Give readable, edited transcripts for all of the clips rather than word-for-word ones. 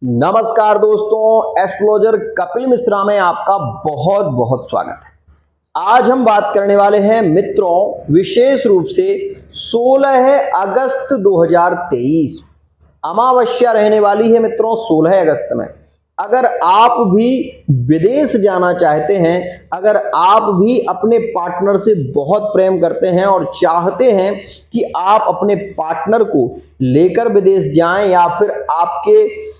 नमस्कार दोस्तों, एस्ट्रोलॉजर कपिल मिश्रा में आपका बहुत बहुत स्वागत है। आज हम बात करने वाले हैं मित्रों विशेष रूप से 16 अगस्त 2023 अमावस्या रहने वाली है मित्रों 16 अगस्त में। अगर आप भी विदेश जाना चाहते हैं, अगर आप भी अपने पार्टनर से बहुत प्रेम करते हैं और चाहते हैं कि आप अपने पार्टनर को लेकर विदेश जाएं, या फिर आपके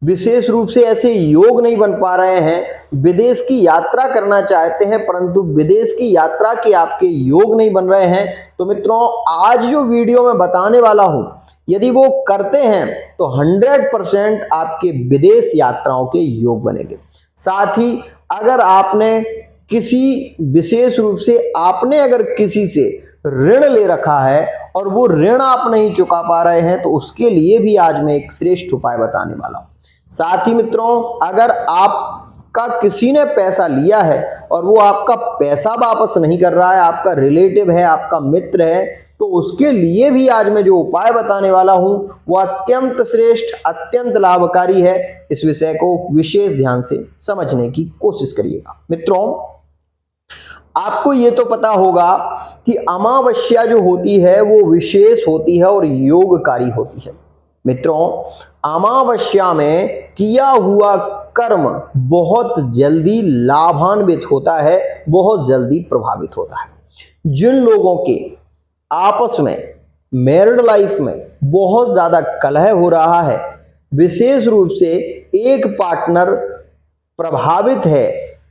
विशेष रूप से ऐसे योग नहीं बन पा रहे हैं, विदेश की यात्रा करना चाहते हैं परंतु विदेश की यात्रा के आपके योग नहीं बन रहे हैं, तो मित्रों आज जो वीडियो मैं बताने वाला हूं, यदि वो करते हैं तो 100% आपके विदेश यात्राओं के योग बनेंगे। साथ ही अगर आपने किसी विशेष रूप से आपने अगर किसी से ऋण ले रखा है और वो ऋण आप नहीं चुका पा रहे हैं, तो उसके लिए भी आज मैं एक श्रेष्ठ उपाय बताने वाला हूं। साथ ही मित्रों अगर आपका किसी ने पैसा लिया है और वो आपका पैसा वापस नहीं कर रहा है, आपका रिलेटिव है, आपका मित्र है, तो उसके लिए भी आज मैं जो उपाय बताने वाला हूं वो अत्यंत श्रेष्ठ, अत्यंत लाभकारी है। इस विषय को विशेष ध्यान से समझने की कोशिश करिएगा। मित्रों आपको ये तो पता होगा कि अमावस्या जो होती है वो विशेष होती है और योगकारी होती है। मित्रों अमावस्या में किया हुआ कर्म बहुत जल्दी लाभान्वित होता है, बहुत जल्दी प्रभावित होता है। जिन लोगों के आपस में मैरिड लाइफ में बहुत ज्यादा कलह हो रहा है, विशेष रूप से एक पार्टनर प्रभावित है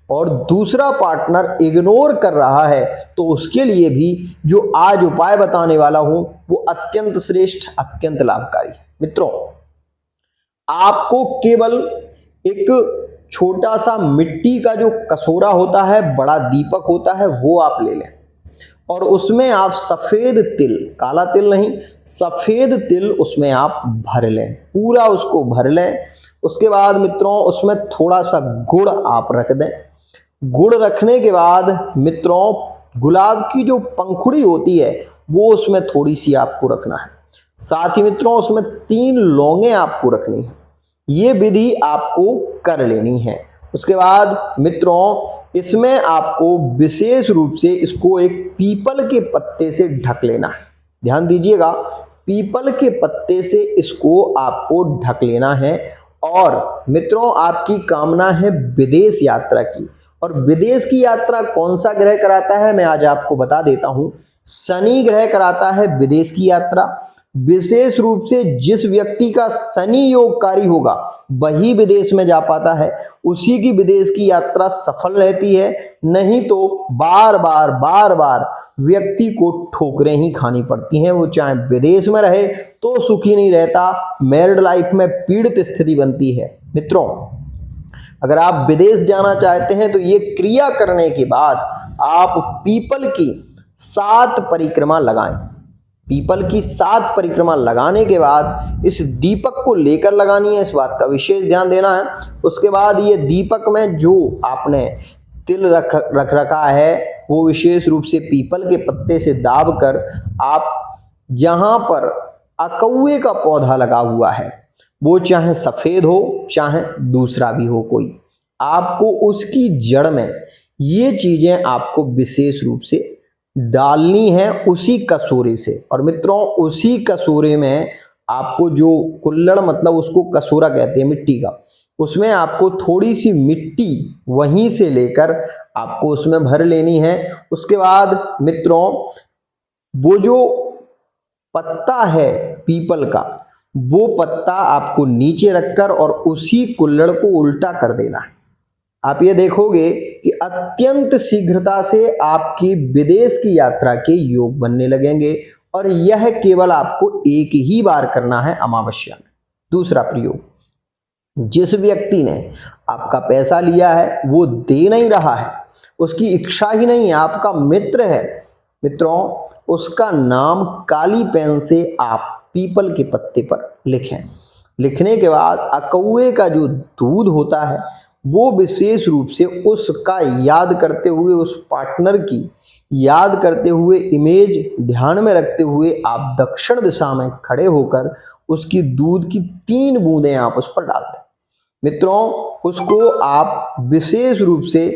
और दूसरा पार्टनर इग्नोर कर रहा है, तो उसके लिए भी जो आज उपाय बताने वाला हूं वो अत्यंत श्रेष्ठ, अत्यंत लाभकारी है। मित्रों आपको केवल एक छोटा सा मिट्टी का जो कसूरा होता है, बड़ा दीपक होता है, वो आप ले लें और उसमें आप सफेद तिल, काला तिल नहीं, सफेद तिल उसमें आप भर लें, पूरा उसको भर लें। उसके बाद मित्रों उसमें थोड़ा सा गुड़ आप रख दें। गुड़ रखने के बाद मित्रों गुलाब की जो पंखुड़ी होती है वो उसमें थोड़ी सी आपको रखना है। साथ ही मित्रों उसमें 3 लौंगे आपको रखनी है। ये विधि आपको कर लेनी है। उसके बाद मित्रों इसमें आपको विशेष रूप से इसको एक पीपल के पत्ते से ढक लेना है। ध्यान दीजिएगा, पीपल के पत्ते से इसको आपको ढक लेना है। और मित्रों आपकी कामना है विदेश यात्रा की, और विदेश की यात्रा कौन सा ग्रह कराता है मैं आज आपको बता देता हूं। शनि ग्रह कराता है विदेश की यात्रा। विशेष रूप से जिस व्यक्ति का शनि योगकारी होगा वही विदेश में जा पाता है, उसी की विदेश की यात्रा सफल रहती है। नहीं तो बार बार व्यक्ति को ठोकरें ही खानी पड़ती हैं। वो चाहे विदेश में रहे तो सुखी नहीं रहता, मैरिड लाइफ में पीड़ित स्थिति बनती है। मित्रों अगर आप विदेश जाना चाहते हैं तो ये क्रिया करने के बाद आप पीपल की 7 परिक्रमा लगाएं। पीपल की 7 परिक्रमा लगाने के बाद इस दीपक को लेकर लगानी है, इस बात का विशेष ध्यान देना है। उसके बाद ये दीपक में जो आपने तिल रख रखा है वो विशेष रूप से पीपल के पत्ते से दाब कर आप जहां पर अकौए का पौधा लगा हुआ है, वो चाहे सफेद हो चाहे दूसरा भी हो कोई, आपको उसकी जड़ में ये चीजें आपको विशेष रूप से डालनी है उसी कसूरे से। और मित्रों उसी कसूरे में आपको जो कुल्हड़, मतलब उसको कसूरा कहते हैं मिट्टी का, उसमें आपको थोड़ी सी मिट्टी वहीं से लेकर आपको उसमें भर लेनी है। उसके बाद मित्रों वो जो पत्ता है पीपल का, वो पत्ता आपको नीचे रखकर और उसी कुल्हड़ को उल्टा कर देना है। आप ये देखोगे कि अत्यंत शीघ्रता से आपकी विदेश की यात्रा के योग बनने लगेंगे, और यह केवल आपको एक ही बार करना है अमावस्या में। दूसरा प्रयोग, जिस व्यक्ति ने आपका पैसा लिया है वो दे नहीं रहा है, उसकी इच्छा ही नहीं है, आपका मित्र है, मित्रों उसका नाम काली पेन से आप पीपल के पत्ते पर लिखें। लिखने के बाद अकौए का जो दूध होता है वो विशेष रूप से उसका याद करते हुए, उस पार्टनर की याद करते हुए, इमेज ध्यान में रखते हुए आप दक्षिण दिशा में खड़े होकर उसकी दूध की 3 बूंदें आप उस पर डाल दें। मित्रों, उसको आप विशेष रूप से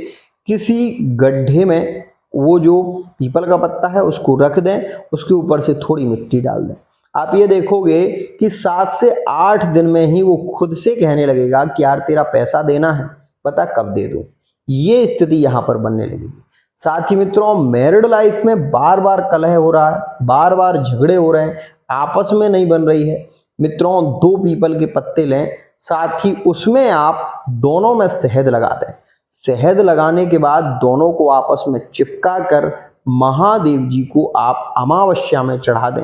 किसी गड्ढे में, वो जो पीपल का पत्ता है उसको रख दें, उसके ऊपर से थोड़ी मिट्टी डाल दें। आप ये देखोगे कि 7 से 8 दिन में ही वो खुद से कहने लगेगा कि यार तेरा पैसा देना है, बता कब दे दूं। ये स्थिति यहाँ पर बनने लगेगी। साथ ही मित्रों, मैरिड लाइफ में बार बार कलह हो रहा है, बार बार झगड़े हो रहे हैं, आपस में नहीं बन रही है। मित्रों, 2 पीपल के पत्ते लें, साथ ही उसमें आप दोनों में शहद लगा दें। शहद लगाने के बाद दोनों को आपस में चिपका कर महादेव जी को आप अमावस्या में चढ़ा दें।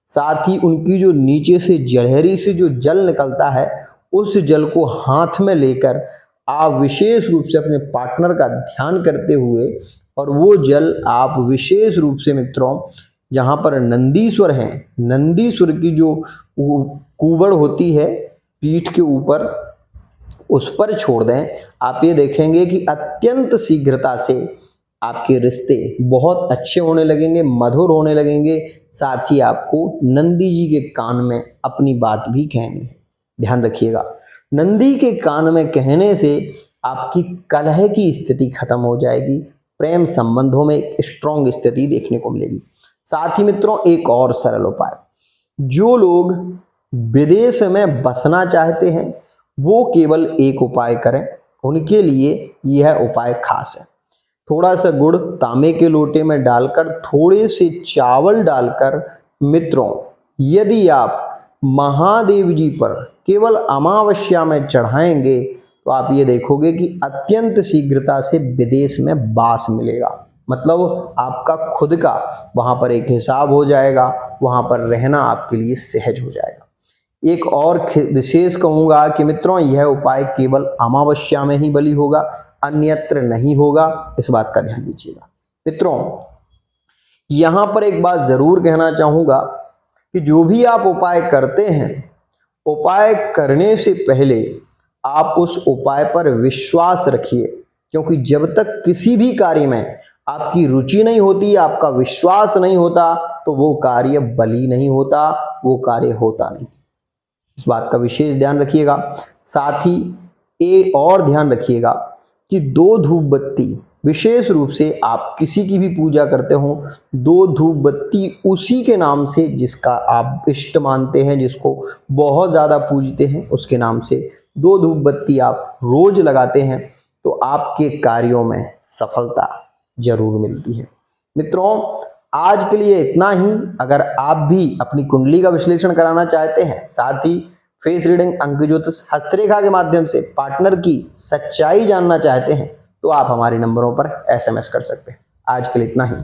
साथ ही उनकी जो नीचे से जलहरी से जो जल निकलता है, उस जल को हाथ में लेकर आप विशेष रूप से अपने पार्टनर का ध्यान करते हुए, और वो जल आप विशेष रूप से मित्रों, जहाँ पर नंदीश्वर हैं, नंदीश्वर की जो कुबड़ होती है पीठ के ऊपर, उस पर छोड़ दें। आप ये देखेंगे कि अत्यंत शीघ्रता से आपके रिश्ते बहुत अच्छे होने लगेंगे, मधुर होने लगेंगे। साथ ही आपको नंदी जी के कान में अपनी बात भी कहेंगे। ध्यान रखिएगा, नंदी के कान में कहने से आपकी कलह की स्थिति खत्म हो जाएगी, प्रेम संबंधों में एक स्ट्रॉन्ग स्थिति देखने को मिलेगी। साथ ही मित्रों, एक और सरल उपाय, जो लोग विदेश में बसना चाहते हैं वो केवल एक उपाय करें, उनके लिए यह उपाय खास है। थोड़ा सा गुड़ तांबे के लोटे में डालकर, थोड़े से चावल डालकर, मित्रों यदि आप महादेव जी पर केवल अमावस्या में चढ़ाएंगे तो आप ये देखोगे कि अत्यंत शीघ्रता से विदेश में वास मिलेगा। मतलब आपका खुद का वहां पर एक हिसाब हो जाएगा, वहां पर रहना आपके लिए सहज हो जाएगा। एक और विशेष कहूंगा कि मित्रों, यह उपाय केवल अमावस्या में ही बलि होगा, अन्यत्र नहीं होगा, इस बात का ध्यान दीजिएगा। मित्रों, यहां पर एक बात जरूर कहना चाहूंगा कि जो भी आप उपाय करते हैं, उपाय करने से पहले आप उस उपाय पर विश्वास रखिए, क्योंकि जब तक किसी भी कार्य में आपकी रुचि नहीं होती, आपका विश्वास नहीं होता, तो वो कार्य बलि नहीं होता, वो कार्य होता नहीं। इस बात का विशेष ध्यान रखिएगा। साथ ही एक और ध्यान रखिएगा कि 2 धूप बत्ती, विशेष रूप से आप किसी की भी पूजा करते हो, 2 धूप बत्ती उसी के नाम से जिसका आप इष्ट मानते हैं, जिसको बहुत ज़्यादा पूजते हैं, उसके नाम से 2 धूप बत्ती आप रोज लगाते हैं तो आपके कार्यों में सफलता जरूर मिलती है। मित्रों, आज के लिए इतना ही। अगर आप भी अपनी कुंडली का विश्लेषण कराना चाहते हैं, साथ ही फेस रीडिंग, अंक ज्योतिष, हस्तरेखा के माध्यम से पार्टनर की सच्चाई जानना चाहते हैं, तो आप हमारे नंबरों पर SMS कर सकते हैं। आज के लिए इतना ही।